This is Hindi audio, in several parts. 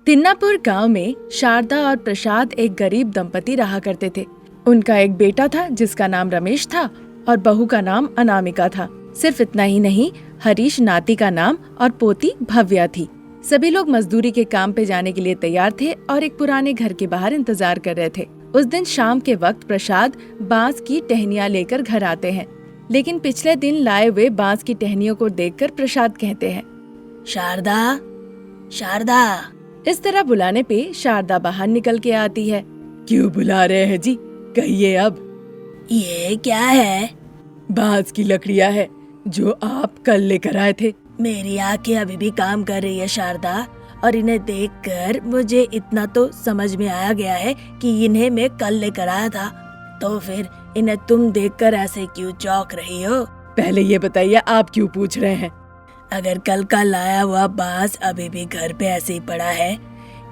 तिन्नापुर गांव में शारदा और प्रसाद एक गरीब दंपति रहा करते थे। उनका एक बेटा था जिसका नाम रमेश था और बहू का नाम अनामिका था। सिर्फ इतना ही नहीं, हरीश नाती का नाम और पोती भव्या थी। सभी लोग मजदूरी के काम पे जाने के लिए तैयार थे और एक पुराने घर के बाहर इंतजार कर रहे थे। उस दिन शाम के वक्त प्रसाद बांस की टहनियाँ लेकर घर आते हैं, लेकिन पिछले दिन लाए हुए बांस की टहनियों को देखकर प्रसाद कहते हैं, शारदा, शारदा। इस तरह बुलाने पे शारदा बाहर निकल के आती है। क्यों बुला रहे हैं जी, कहिए अब। ये क्या है? बांस की लकड़ियाँ है जो आप कल लेकर आए थे। मेरी आंखें अभी भी काम कर रही है शारदा, और इन्हें देखकर मुझे इतना तो समझ में आया गया है कि इन्हें मैं कल लेकर आया था। तो फिर इन्हें तुम देखकर ऐसे क्यों चौंक रही हो? पहले ये बताइए, आप क्यों पूछ रहे हैं? अगर कल का लाया हुआ बांस अभी भी घर पे ऐसे ही पड़ा है,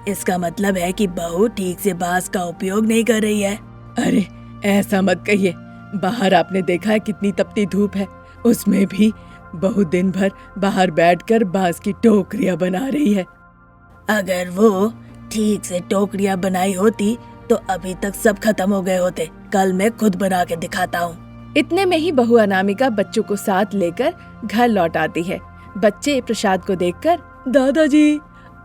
इसका मतलब है कि बहू ठीक से बांस का उपयोग नहीं कर रही है। अरे ऐसा मत कहिए, बाहर आपने देखा है कितनी तपती धूप है, उसमें भी बहू दिन भर बाहर बैठकर बांस की टोकरियां बना रही है। अगर वो ठीक से टोकरियां बनाई होती तो अभी तक सब खत्म हो गए होते। कल मैं खुद बना के दिखाता हूँ। इतने में ही बहू अनामिका बच्चों को साथ लेकर घर लौट आती है। बच्चे प्रसाद को देखकर, दादाजी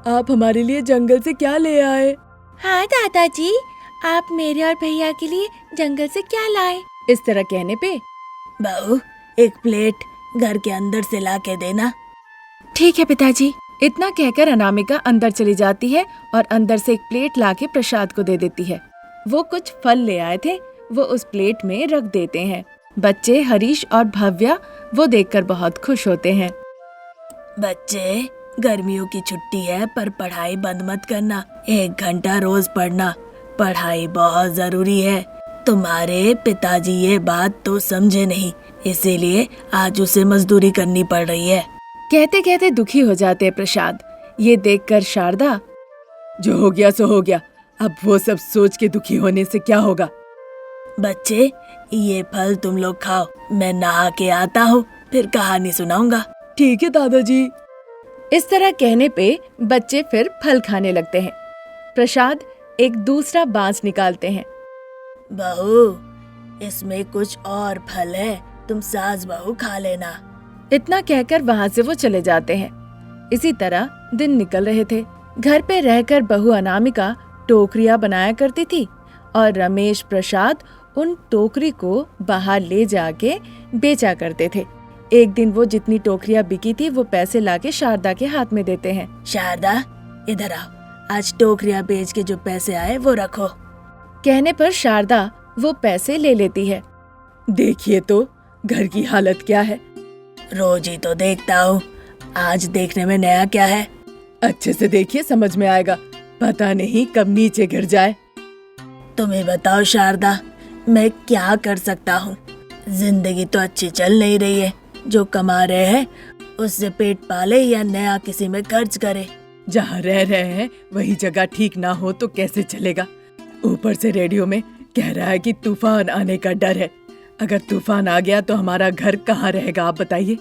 आप हमारे लिए जंगल से क्या ले आए? हाँ दादाजी, आप मेरे और भैया के लिए जंगल से क्या लाए? इस तरह कहने पे, बहू एक प्लेट घर के अंदर से ला के देना। ठीक है पिताजी। इतना कहकर अनामिका अंदर चली जाती है और अंदर से एक प्लेट लाके प्रसाद को दे देती है। वो कुछ फल ले आए थे, वो उस प्लेट में रख देते हैं। बच्चे हरीश और भव्या वो देखकर बहुत खुश होते हैं। बच्चे, गर्मियों की छुट्टी है पर पढ़ाई बंद मत करना। 1 घंटा रोज पढ़ना, पढ़ाई बहुत जरूरी है। तुम्हारे पिताजी ये बात तो समझे नहीं, इसीलिए आज उसे मजदूरी करनी पड़ रही है। कहते कहते दुखी हो जाते प्रसाद। ये देखकर शारदा, जो हो गया सो हो गया, अब वो सब सोच के दुखी होने से क्या होगा। बच्चे, ये फल तुम लोग खाओ, मैं नहा के आता हूँ, फिर कहानी सुनाऊंगा। ठीक है दादाजी। इस तरह कहने पे बच्चे फिर फल खाने लगते हैं। प्रसाद एक दूसरा बांस निकालते हैं। बहू, इसमें कुछ और फल है, तुम सास बहू खा लेना। इतना कहकर वहाँ से वो चले जाते हैं। इसी तरह दिन निकल रहे थे। घर पे रहकर बहू अनामिका टोकरियां बनाया करती थी और रमेश प्रसाद उन टोकरी को बाहर ले जाके बेचा करते थे। एक दिन वो जितनी टोकरियां बिकी थी वो पैसे लाके शारदा के हाथ में देते हैं। शारदा, इधर आओ, आज टोकरियां बेच के जो पैसे आए वो रखो। कहने पर शारदा वो पैसे ले लेती है। देखिए तो घर की हालत क्या है। रोज ही तो देखता हूँ, आज देखने में नया क्या है? अच्छे से देखिए, समझ में आएगा, पता नहीं कब नीचे गिर जाए। तुम्हें बताओ शारदा, मैं क्या कर सकता हूँ? जिंदगी तो अच्छी चल नहीं रही है। जो कमा रहे हैं उससे पेट पाले या नया किसी में खर्च करे। जहाँ रह रहे हैं वही जगह ठीक ना हो तो कैसे चलेगा। ऊपर से रेडियो में कह रहा है कि तूफान आने का डर है। अगर तूफान आ गया तो हमारा घर कहाँ रहेगा, आप बताइए।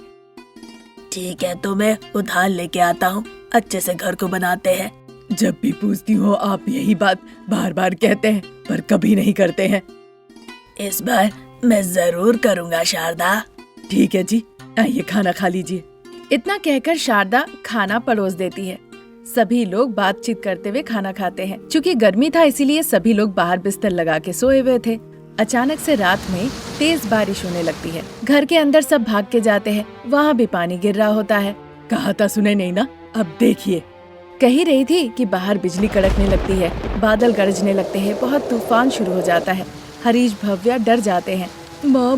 ठीक है, तो मैं उधार लेके आता हूँ, अच्छे से घर को बनाते हैं। जब भी पूछती हो आप यही बात बार बार कहते हैं पर कभी नहीं करते हैं। इस बार मैं जरूर करूँगा शारदा। ठीक है जी, आइए खाना खा लीजिए। इतना कहकर शारदा खाना परोस देती है। सभी लोग बातचीत करते हुए खाना खाते हैं। चूँकि गर्मी था इसीलिए सभी लोग बाहर बिस्तर लगा के सोए हुए थे। अचानक से रात में तेज बारिश होने लगती है। घर के अंदर सब भाग के जाते हैं, वहाँ भी पानी गिर रहा होता है। कहा था सुने नहीं ना, अब देखिए। कही रही थी कि बाहर बिजली कड़कने लगती है, बादल गरजने लगते हैं, बहुत तूफान शुरू हो जाता है। हरीश भव्या डर जाते हैं। माँ,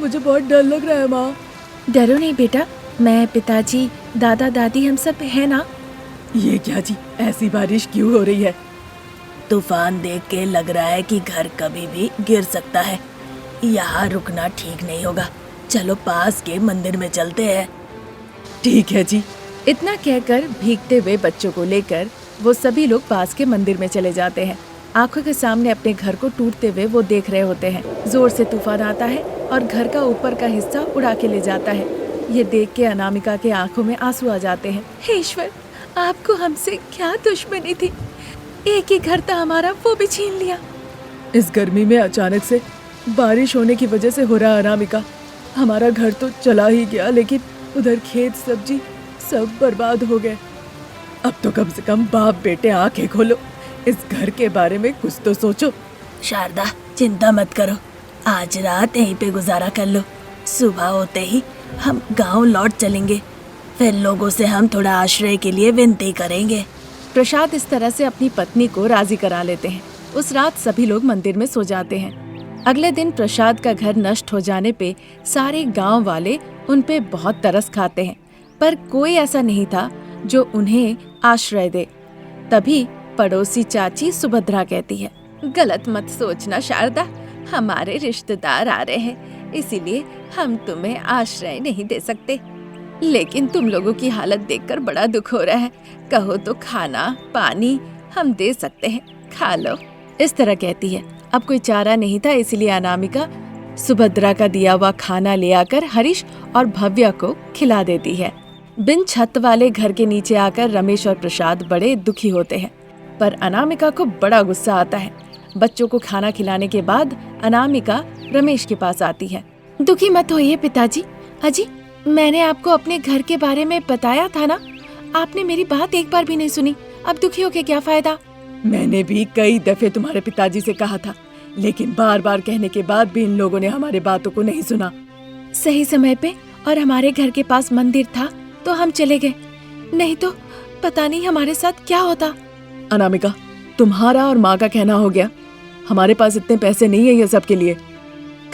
मुझे बहुत डर लग रहा है। माँ, डरो नहीं बेटा, मैं, पिताजी, दादा दादी हम सब है ना। ये क्या जी, ऐसी बारिश क्यों हो रही है? तूफान देख के लग रहा है कि घर कभी भी गिर सकता है। यहाँ रुकना ठीक नहीं होगा, चलो पास के मंदिर में चलते हैं। ठीक है जी। इतना कहकर भीगते हुए बच्चों को लेकर वो सभी लोग पास के मंदिर में चले जाते हैं। आंखों के सामने अपने घर को टूटते हुए वो देख रहे होते हैं। जोर से तूफान आता है और घर का ऊपर का हिस्सा उड़ा के ले जाता है। ये देख के अनामिका के आंखों में आंसू आ जाते हैं। हे ईश्वर, आपको हमसे क्या दुश्मनी थी? एक ही घर था हमारा, वो भी छीन लिया। इस गर्मी में अचानक से बारिश होने की वजह से हो रहा अनामिका, हमारा घर तो चला ही गया, लेकिन उधर खेत सब्जी सब बर्बाद हो गए। अब तो कम से कम बाप बेटे आंखें खोलो, इस घर के बारे में कुछ तो सोचो। शारदा, चिंता मत करो, आज रात यहीं पे गुजारा कर लो। सुबह होते ही हम गांव लौट चलेंगे, फिर लोगों से हम थोड़ा आश्रय के लिए विनती करेंगे। प्रसाद इस तरह से अपनी पत्नी को राजी करा लेते हैं। उस रात सभी लोग मंदिर में सो जाते हैं। अगले दिन प्रसाद का घर नष्ट हो जाने पे सारे गांव वाले उन पे बहुत तरस खाते हैं, पर कोई ऐसा नहीं था जो उन्हें आश्रय दे। तभी पड़ोसी चाची सुभद्रा कहती है, गलत मत सोचना शारदा, हमारे रिश्तेदार आ रहे हैं, इसीलिए हम तुम्हें आश्रय नहीं दे सकते। लेकिन तुम लोगों की हालत देखकर बड़ा दुख हो रहा है, कहो तो खाना पानी हम दे सकते हैं, खा लो। इस तरह कहती है। अब कोई चारा नहीं था, इसलिए अनामिका सुभद्रा का दिया हुआ खाना ले आकर हरीश और भव्या को खिला देती है। बिन छत वाले घर के नीचे आकर रमेश और प्रसाद बड़े दुखी होते हैं, पर अनामिका को बड़ा गुस्सा आता है। बच्चों को खाना खिलाने के बाद अनामिका रमेश के पास आती है। दुखी मत होइए पिताजी। अजी, मैंने आपको अपने घर के बारे में बताया था ना, आपने मेरी बात एक बार भी नहीं सुनी। अब दुखी होके क्या फायदा? मैंने भी कई दफे तुम्हारे पिताजी से कहा था, लेकिन बार बार कहने के बाद भी इन लोगों ने हमारे बातों को नहीं सुना। सही समय पे और हमारे घर के पास मंदिर था तो हम चले गए, नहीं तो पता नहीं हमारे साथ क्या होता। अनामिका, तुम्हारा और माँ का कहना हो गया, हमारे पास इतने पैसे नहीं है ये सब के लिए।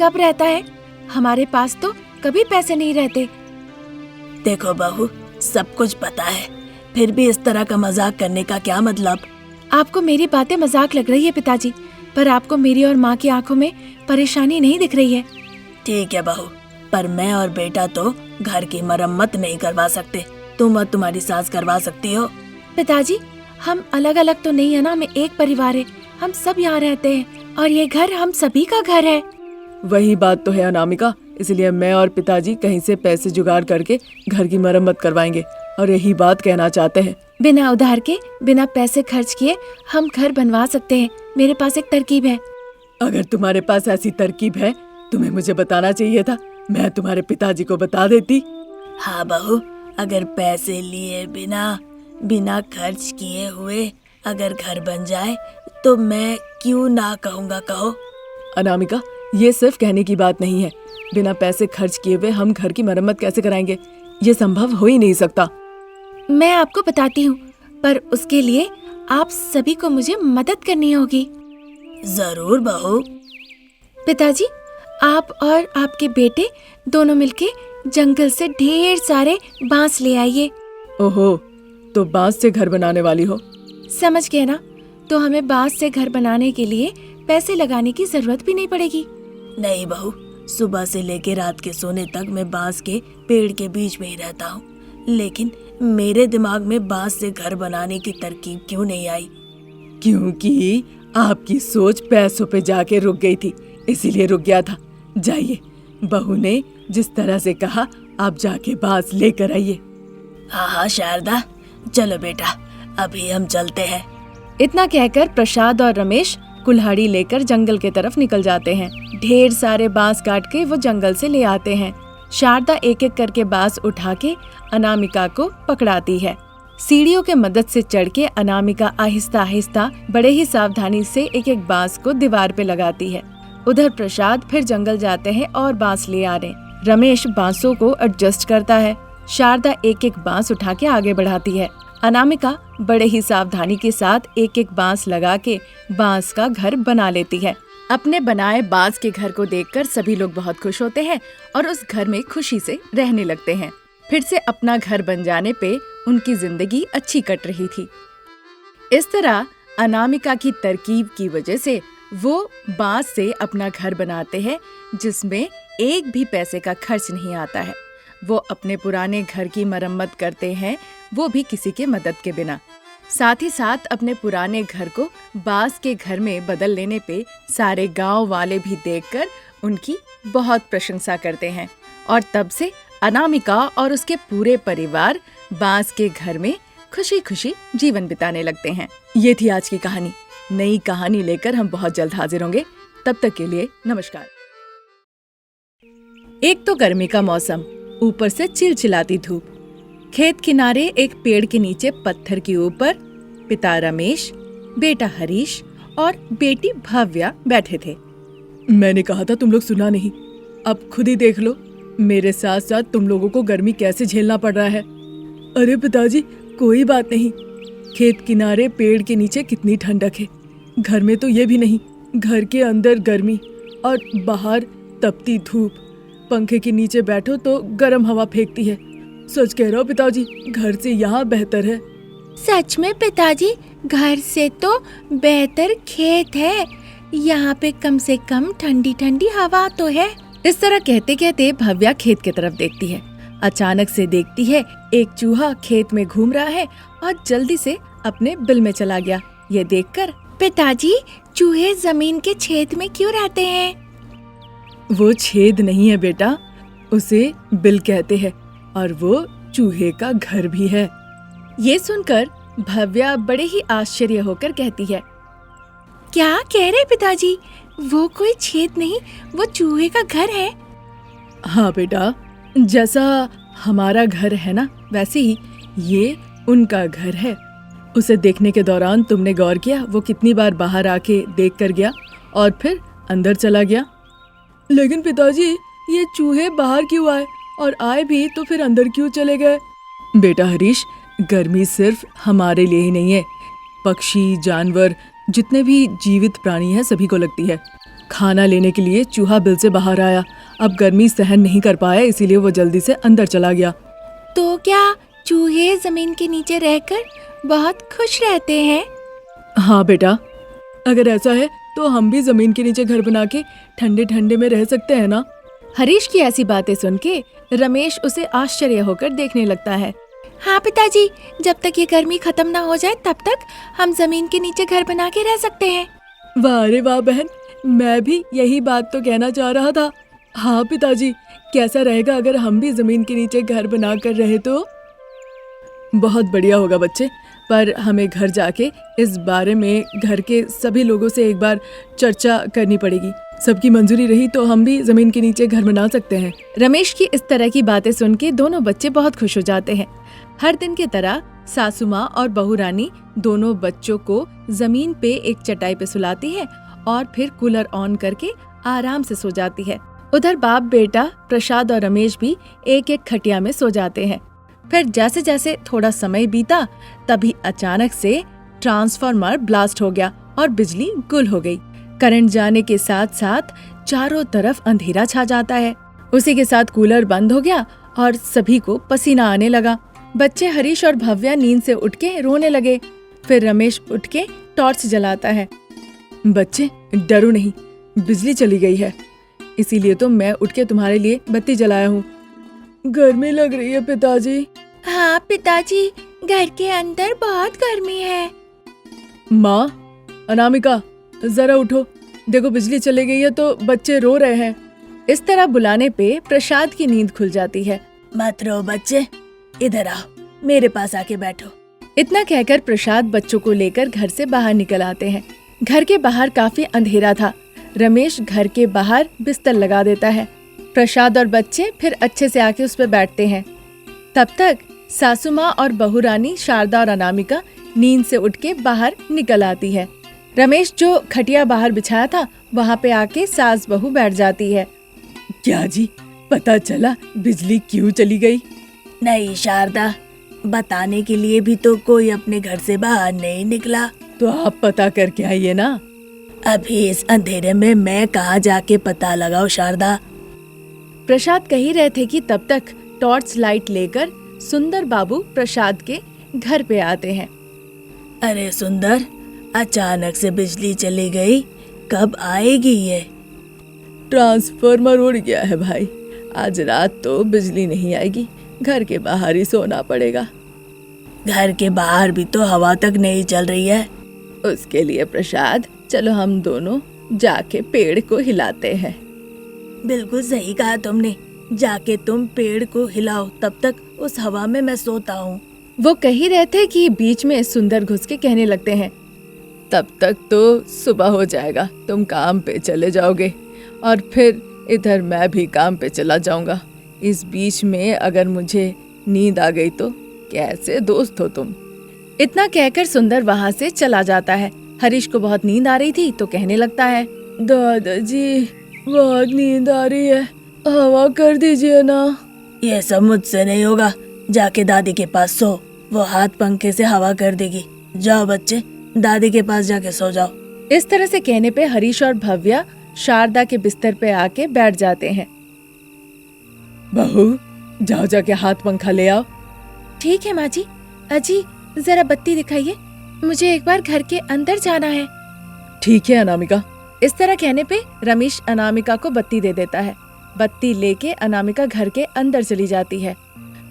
कब रहता है? हमारे पास तो कभी पैसे नहीं रहते। देखो बहू, सब कुछ पता है, फिर भी इस तरह का मजाक करने का क्या मतलब? आपको मेरी बातें मजाक लग रही है पिताजी, पर आपको मेरी और माँ की आंखों में परेशानी नहीं दिख रही है। ठीक है बहू, पर मैं और बेटा तो घर की मरम्मत नहीं करवा सकते, तुम और तुम्हारी सास करवा सकती हो। पिताजी, हम अलग अलग तो नहीं है ना, हम एक परिवार है, हम सब यहाँ रहते हैं और ये घर हम सभी का घर है। वही बात तो है अनामिका, इसलिए मैं और पिताजी कहीं से पैसे जुगाड़ करके घर की मरम्मत करवाएंगे और यही बात कहना चाहते हैं। बिना उधार के, बिना पैसे खर्च किए हम घर बनवा सकते हैं। मेरे पास एक तरकीब है। अगर तुम्हारे पास ऐसी तरकीब है, तुम्हें मुझे बताना चाहिए था, मैं तुम्हारे पिताजी को बता देती। हाँ बहू, अगर पैसे लिए बिना खर्च किए हुए अगर घर बन जाए तो मैं क्यों ना कहूँगा, कहो। अनामिका, ये सिर्फ कहने की बात नहीं है, बिना पैसे खर्च किए हुए हम घर की मरम्मत कैसे कराएंगे? ये संभव हो ही नहीं सकता। मैं आपको बताती हूँ, पर उसके लिए आप सभी को मुझे मदद करनी होगी। जरूर बहू। पिताजी, आप और आपके बेटे दोनों मिलके जंगल से ढेर सारे बांस ले आइए। ओहो, तो बांस से घर बनाने वाली हो? समझ गए ना, तो हमें बांस से घर बनाने के लिए पैसे लगाने की जरूरत भी नहीं पड़ेगी। नहीं बहू, सुबह से लेकर रात के सोने तक मैं बांस के पेड़ के बीच में ही रहता हूँ, लेकिन मेरे दिमाग में बांस से घर बनाने की तरकीब क्यों नहीं आई? क्योंकि आपकी सोच पैसों पे जाके रुक गई थी, इसीलिए रुक गया था। जाइए, बहू ने जिस तरह से कहा, आप जाके बांस लेकर आइए। हाँ शारदा, चलो बेटा, अभी हम चलते हैं। इतना कहकर प्रसाद और रमेश कुल्हाड़ी लेकर जंगल के तरफ निकल जाते हैं। ढेर सारे बांस काट के वो जंगल से ले आते हैं। शारदा एक एक करके बांस उठा के अनामिका को पकड़ाती है। सीढ़ियों के मदद से चढ़ के अनामिका आहिस्ता आहिस्ता बड़े ही सावधानी से एक एक बांस को दीवार पे लगाती है। उधर प्रसाद फिर जंगल जाते हैं और बांस ले आ रहे। रमेश बांसों को एडजस्ट करता है। शारदा एक एक बांस उठा के आगे बढ़ाती है। अनामिका बड़े ही सावधानी के साथ एक एक बांस लगा के बांस का घर बना लेती है। अपने बनाए बांस के घर को देखकर सभी लोग बहुत खुश होते हैं और उस घर में खुशी से रहने लगते हैं। फिर से अपना घर बन जाने पे उनकी जिंदगी अच्छी कट रही थी। इस तरह अनामिका की तरकीब की वजह से वो बांस से अपना घर बनाते हैं, जिसमें एक भी पैसे का खर्च नहीं आता है। वो अपने पुराने घर की मरम्मत करते हैं, वो भी किसी के मदद के बिना। साथ ही साथ अपने पुराने घर को बांस के घर में बदल लेने पे सारे गांव वाले भी देखकर उनकी बहुत प्रशंसा करते हैं और तब से अनामिका और उसके पूरे परिवार बांस के घर में खुशी खुशी जीवन बिताने लगते हैं। ये थी आज की कहानी। नई कहानी लेकर हम बहुत जल्द हाजिर होंगे। तब तक के लिए नमस्कार। एक तो गर्मी का मौसम, ऊपर से चिलचिलाती धूप। खेत किनारे एक पेड़ के नीचे पत्थर के ऊपर पिता रमेश, बेटा हरीश और बेटी भव्या बैठे थे। मैंने कहा था तुम लोग सुना नहीं। अब खुद ही देख लो, मेरे साथ साथ तुम लोगों को गर्मी कैसे झेलना पड़ रहा है। अरे पिताजी, कोई बात नहीं। खेत किनारे पेड़ के नीचे कितनी ठंडक है। घर में तो ये भी नहीं, घर के अंदर गर्मी और बाहर तपती धूप। पंखे के नीचे बैठो तो गर्म हवा फेंकती है। सच कह रहा हूँ पिताजी, घर से यहाँ बेहतर है। सच में पिताजी, घर से तो बेहतर खेत है। यहाँ पे कम से कम ठंडी ठंडी हवा तो है। इस तरह कहते कहते भव्या खेत की तरफ देखती है। अचानक से देखती है एक चूहा खेत में घूम रहा है और जल्दी से अपने बिल में चला गया। ये देखकर, पिताजी, चूहे जमीन के छेद में क्यों रहते हैं? वो छेद नहीं है बेटा, उसे बिल कहते हैं और वो चूहे का घर भी है। ये सुनकर भव्या बड़े ही आश्चर्य होकर कहती है, क्या कह रहे पिताजी? वो कोई छेद नहीं, वो चूहे का घर है। हाँ बेटा, जैसा हमारा घर है ना, वैसे ही ये उनका घर है। उसे देखने के दौरान तुमने गौर किया वो कितनी बार बाहर आके देख कर गया और फिर अंदर चला गया। लेकिन पिताजी, ये चूहे बाहर क्यों आए और आए भी तो फिर अंदर क्यों चले गए? बेटा हरीश, गर्मी सिर्फ हमारे लिए ही नहीं है, पक्षी, जानवर, जितने भी जीवित प्राणी हैं सभी को लगती है। खाना लेने के लिए चूहा बिल से बाहर आया, अब गर्मी सहन नहीं कर पाया, इसीलिए वो जल्दी से अंदर चला गया। तो क्या चूहे जमीन के नीचे रहकर बहुत खुश रहते हैं? हाँ बेटा, अगर ऐसा है तो हम भी जमीन के नीचे घर बना के ठंडे ठंडे में रह सकते हैं ना। हरीश की ऐसी बातें सुन के रमेश उसे आश्चर्य होकर देखने लगता है। हाँ पिताजी, जब तक ये गर्मी खत्म ना हो जाए तब तक हम जमीन के नीचे घर बना के रह सकते हैं। वाह रे वाह बहन, मैं भी यही बात तो कहना चाह रहा था। हाँ पिताजी, कैसा रहेगा अगर हम भी जमीन के नीचे घर बना कर रहे तो? बहुत बढ़िया होगा बच्चे, पर हमें घर जाके इस बारे में घर के सभी लोगों से एक बार चर्चा करनी पड़ेगी। सबकी मंजूरी रही तो हम भी जमीन के नीचे घर बना सकते हैं। रमेश की इस तरह की बातें सुन के दोनों बच्चे बहुत खुश हो जाते हैं। हर दिन की तरह सासू माँ और बहू रानी दोनों बच्चों को जमीन पे एक चटाई पे सुलाती है और फिर कूलर ऑन करके आराम से सो जाती है। उधर बाप बेटा प्रसाद और रमेश भी एक एक खटिया में सो जाते हैं। फिर जैसे जैसे थोड़ा समय बीता, तभी अचानक से ट्रांसफार्मर ब्लास्ट हो गया और बिजली गुल हो गई। करंट जाने के साथ साथ चारों तरफ अंधेरा छा जाता है। उसी के साथ कूलर बंद हो गया और सभी को पसीना आने लगा। बच्चे हरीश और भव्या नींद से उठ के रोने लगे। फिर रमेश उठ के टॉर्च जलाता है। बच्चे डरो नहीं, बिजली चली गई है, इसीलिए तो मैं उठ के तुम्हारे लिए बत्ती जलाया हूँ। गर्मी लग रही है पिताजी। हाँ पिताजी, घर के अंदर बहुत गर्मी है। माँ, अनामिका, जरा उठो, देखो बिजली चली गई है तो बच्चे रो रहे हैं। इस तरह बुलाने पे प्रसाद की नींद खुल जाती है। मत रो बच्चे, इधर आओ, मेरे पास आके बैठो। इतना कहकर प्रसाद बच्चों को लेकर घर से बाहर निकल आते हैं। घर के बाहर काफी अंधेरा था। रमेश घर के बाहर बिस्तर लगा देता है। प्रसाद और बच्चे फिर अच्छे से आके उस पर बैठते हैं। तब तक सासू माँ और बहू रानी शारदा और अनामिका नींद से उठ के बाहर निकल आती है। रमेश जो खटिया बाहर बिछाया था वहाँ पे आके सास बहू बैठ जाती है। क्या जी, पता चला बिजली क्यों चली गई? नहीं शारदा, बताने के लिए भी तो कोई अपने घर से बाहर नहीं निकला। तो आप पता करके आइए ना। अभी इस अंधेरे में मैं कहाँ जाके पता लगाऊं शारदा? प्रसाद कह ही रहे थे कि तब तक टॉर्च लाइट लेकर सुंदर बाबू प्रसाद के घर पे आते हैं। अरे सुंदर, अचानक से बिजली चली गई, कब आएगी ये? ट्रांसफार्मर उड़ गया है भाई, आज रात तो बिजली नहीं आएगी, घर के बाहर ही सोना पड़ेगा। घर के बाहर भी तो हवा तक नहीं चल रही है। उसके लिए प्रसाद, चलो हम दोनों जाके पेड़ को हिलाते हैं। बिल्कुल सही कहा तुमने, जाके तुम पेड़ को हिलाओ, तब तक उस हवा में मैं सोता हूँ। वो कह ही रहे थे कि बीच में सुंदर घुस के कहने लगते हैं, तब तक तो सुबह हो जाएगा, तुम काम पे चले जाओगे और फिर इधर मैं भी काम पे चला जाऊंगा। इस बीच में अगर मुझे नींद आ गई तो कैसे दोस्त हो तुम। इतना कहकर सुंदर वहाँ से चला जाता है। हरीश को बहुत नींद आ रही थी तो कहने लगता है, दादाजी बहुत नींद आ रही है, हवा कर दीजिए ना। ये सब मुझसे नहीं होगा, जाके दादी के पास सो, वो हाथ पंखे से हवा कर देगी। जाओ बच्चे, दादी के पास जाके सो जाओ। इस तरह से कहने पे हरीश और भव्या शारदा के बिस्तर पे आके बैठ जाते हैं। बहू जाओ जाके हाथ पंखा ले आओ। ठीक है माँ जी। अजी जरा बत्ती दिखाइए, मुझे एक बार घर के अंदर जाना है। ठीक है अनामिका। इस तरह कहने पे रमेश अनामिका को बत्ती दे देता है। बत्ती लेके अनामिका घर के अंदर चली जाती है।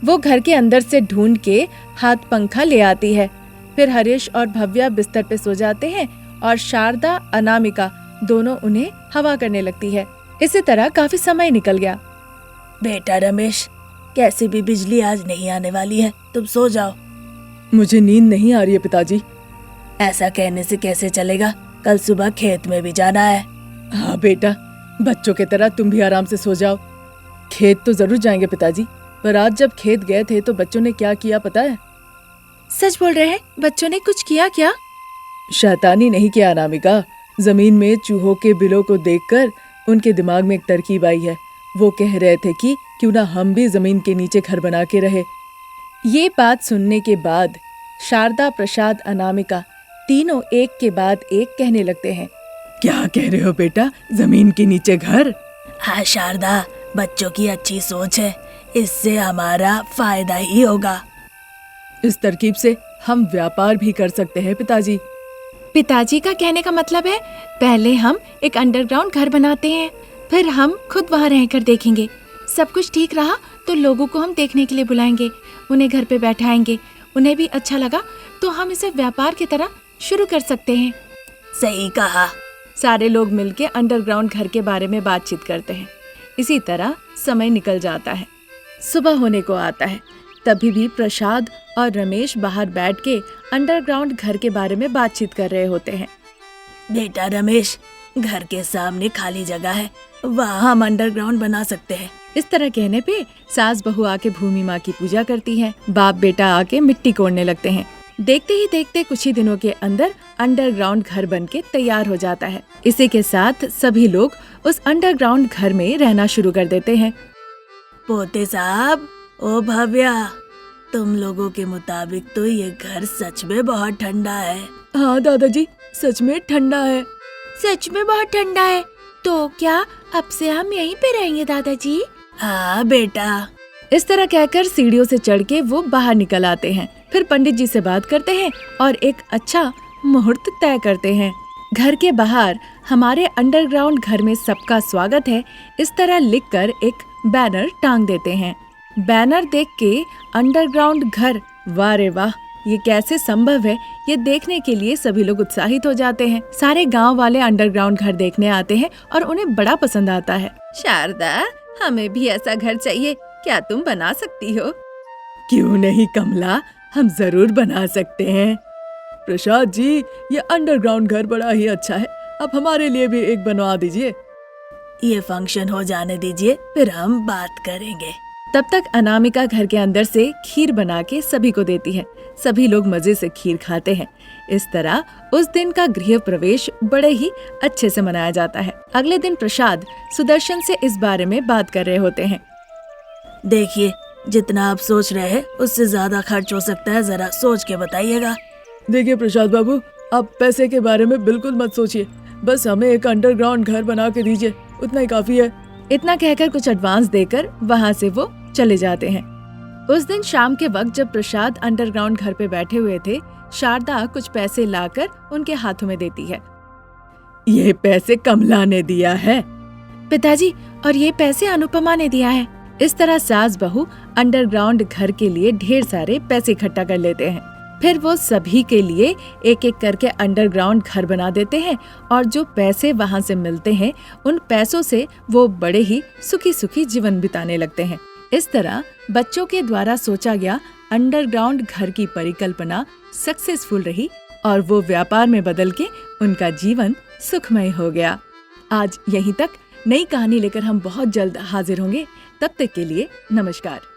वो घर के अंदर से ढूंढ के हाथ पंखा ले आती है। फिर हरीश और भव्या बिस्तर पे सो जाते हैं और शारदा अनामिका दोनों उन्हें हवा करने लगती है। इसी तरह काफी समय निकल गया। बेटा रमेश, कैसी भी बिजली आज नहीं आने वाली है, तुम सो जाओ। मुझे नींद नहीं आ रही है पिताजी। ऐसा कहने से कैसे चलेगा, कल सुबह खेत में भी जाना है। हाँ बेटा, बच्चों की तरह तुम भी आराम से सो जाओ। खेत तो जरूर जाएंगे पिताजी, पर आज जब खेत गए थे तो बच्चों ने क्या किया पता है? सच बोल रहे हैं? बच्चों ने कुछ किया क्या? शैतानी नहीं किया अनामिका। जमीन में चूहों के बिलों को देखकर उनके दिमाग में एक तरकीब आई है। वो कह रहे थे कि क्यों ना हम भी जमीन के नीचे घर बना के रहे। ये बात सुनने के बाद शारदा, प्रसाद, अनामिका तीनों एक के बाद एक कहने लगते हैं। क्या कह रहे हो बेटा, जमीन के नीचे घर? हाँ शारदा, बच्चों की अच्छी सोच है, इससे हमारा फायदा ही होगा। इस तरकीब से हम व्यापार भी कर सकते हैं पिताजी। पिताजी का कहने का मतलब है पहले हम एक अंडरग्राउंड घर बनाते हैं, फिर हम खुद वहाँ रहकर देखेंगे। सब कुछ ठीक रहा तो लोगों को हम देखने के लिए बुलाएंगे, उन्हें घर पे बैठाएंगे। उन्हें भी अच्छा लगा तो हम इसे व्यापार की तरह शुरू कर सकते हैं। सही कहा। सारे लोग मिलके अंडरग्राउंड घर के बारे में बातचीत करते हैं। इसी तरह समय निकल जाता है। सुबह होने को आता है। तभी भी प्रसाद और रमेश बाहर बैठ के अंडरग्राउंड घर के बारे में बातचीत कर रहे होते हैं। बेटा रमेश, घर के सामने खाली जगह है, वहाँ हम अंडरग्राउंड बना सकते हैं। इस तरह कहने पे सास बहू आके भूमि माँ की पूजा करती हैं। बाप बेटा आके मिट्टी कोड़ने लगते हैं। देखते ही देखते कुछ ही दिनों के अंदर अंडरग्राउंड घर बनके तैयार हो जाता है। इसी के साथ सभी लोग उस अंडरग्राउंड घर में रहना शुरू कर देते हैं। पोते साहब, ओ भव्या, तुम लोगों के मुताबिक तो ये घर सच में बहुत ठंडा है। हाँ दादाजी, सच में ठंडा है। सच में बहुत ठंडा है, तो क्या अब से हम यहीं पे रहेंगे दादाजी? हाँ बेटा। इस तरह कहकर सीढ़ियों से चढ़ के वो बाहर निकल आते हैं। फिर पंडित जी से बात करते हैं और एक अच्छा मुहूर्त तय करते हैं। घर के बाहर हमारे अंडरग्राउंड घर में सबका स्वागत है, इस तरह लिखकर एक बैनर टांग देते हैं। बैनर देख के अंडरग्राउंड घर, वाह रे वाह, ये कैसे संभव है, ये देखने के लिए सभी लोग उत्साहित हो जाते हैं। सारे गांव वाले अंडरग्राउंड घर देखने आते हैं और उन्हें बड़ा पसंद आता है। शारदा, हमें भी ऐसा घर चाहिए, क्या तुम बना सकती हो? क्यों नहीं कमला, हम जरूर बना सकते हैं। प्रसाद जी, ये अंडरग्राउंड घर बड़ा ही अच्छा है, आप हमारे लिए भी एक बनवा दीजिए। ये फंक्शन हो जाने दीजिए, फिर हम बात करेंगे। तब तक अनामिका घर के अंदर से खीर बना के सभी को देती है। सभी लोग मजे से खीर खाते हैं। इस तरह उस दिन का गृह प्रवेश बड़े ही अच्छे से मनाया जाता है। अगले दिन प्रसाद सुदर्शन से इस बारे में बात कर रहे होते हैं। देखिए, जितना आप सोच रहे हैं उससे ज्यादा खर्च हो सकता है, जरा सोच के बताइएगा। देखिए प्रसाद बाबू, आप पैसे के बारे में बिल्कुल मत सोचिए, बस हमें एक अंडरग्राउंड घर बना के दीजिए, उतना ही काफी है। इतना कहकर कुछ एडवांस देकर वहाँ से वो चले जाते हैं। उस दिन शाम के वक्त जब प्रसाद अंडरग्राउंड घर पे बैठे हुए थे, शारदा कुछ पैसे लाकर उनके हाथों में देती है। ये पैसे कमला ने दिया है। पिताजी, और ये पैसे अनुपमा ने दिया है। इस तरह सास बहू अंडरग्राउंड घर के लिए ढेर सारे पैसे इकट्ठा कर लेते हैं। फिर वो सभी के लिए एक एक करके अंडरग्राउंड घर बना देते हैं और जो पैसे वहाँ से मिलते हैं उन पैसों से वो बड़े ही सुखी सुखी जीवन बिताने लगते हैं। इस तरह बच्चों के द्वारा सोचा गया अंडरग्राउंड घर की परिकल्पना सक्सेसफुल रही और वो व्यापार में बदल के उनका जीवन सुखमय हो गया। आज यहीं तक। नई कहानी लेकर हम बहुत जल्द हाजिर होंगे। तब तक के लिए नमस्कार।